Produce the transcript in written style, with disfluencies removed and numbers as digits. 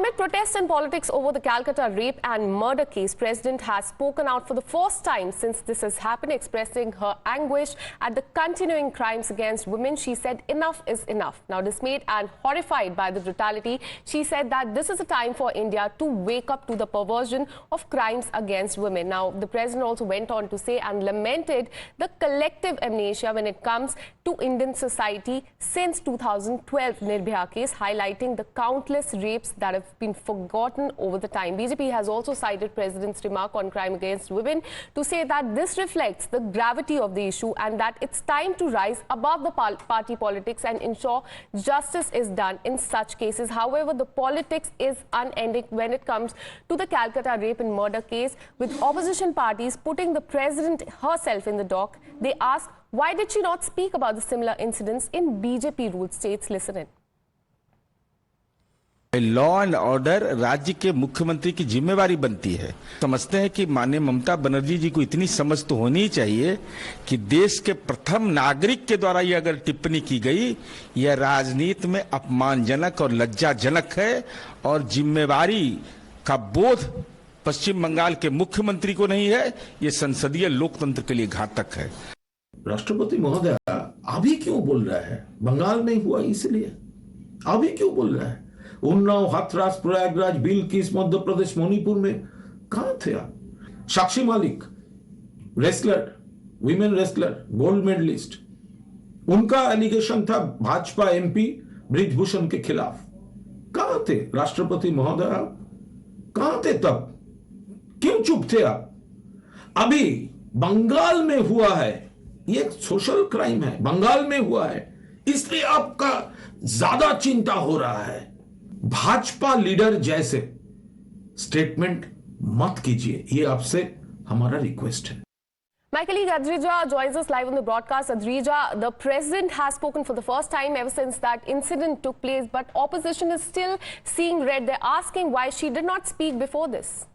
amid protests and politics over the Calcutta rape and murder case, President has spoken out for the first time since this has happened, expressing her anguish at the continuing crimes against women. She said enough is enough. Now, dismayed and horrified by the brutality, she said that this is a time for India to wake up to the perversion of crimes against women. Now, the President also went on to say and lamented the collective amnesia when it comes to Indian society since 2012 Nirbhaya case, highlighting the countless rapes that have been forgotten over the time. BJP has also cited President's remark on crime against women to say that this reflects the gravity of the issue and that it's time to rise above the party politics and ensure justice is done in such cases. However, the politics is unending when it comes to the Calcutta rape and murder case, with opposition parties putting the President herself in the dock. They ask, why did she not speak about the similar incidents in BJP-ruled states? Listen in. Law and order राज्य के मुख्यमंत्री की जिम्मेवारी बनती है। समझते हैं कि माननीय ममता बनर्जी जी को इतनी समझ तो होनी चाहिए कि देश के प्रथम नागरिक के द्वारा ये अगर टिप्पणी की गई, यह राजनीति में अपमानजनक और लज्जाजनक है और जिम्मेवारी का बोध पश्चिम बंगाल के मुख्यमंत्री को नहीं है। ये संसदीय लोकतंत्र के लिए घातक है। राष्ट्रपति महोदय अभी क्यों बोल रहा है? बंगाल में हुआ इसलिए अभी क्यों बोल रहा है? उन्नाव, हाथरस, प्रयागराज, बिल्किस, मध्य प्रदेश, मणिपुर में कहां थे आप? Sakshi Malik wrestler, women wrestler, gold medallist, उनका एलिगेशन था भाजपा एमपी ब्रिजभूषण के खिलाफ। कहां थे राष्ट्रपति महोदय? कहां थे तब? क्यों चुप थे आप? अभी बंगाल में हुआ है, ये एक सोशल क्राइम है, बंगाल में हुआ है, इसलिए आपका ज्यादा चिंता हो रहा है। भाजपा लीडर जैसे स्टेटमेंट मत कीजिए, ये आपसे हमारा रिक्वेस्ट है। My colleague Adrija joins us live on the broadcast. Adrija, the President has spoken for the first time ever since that incident took place, but opposition is still seeing red. They're asking why she did not speak before this.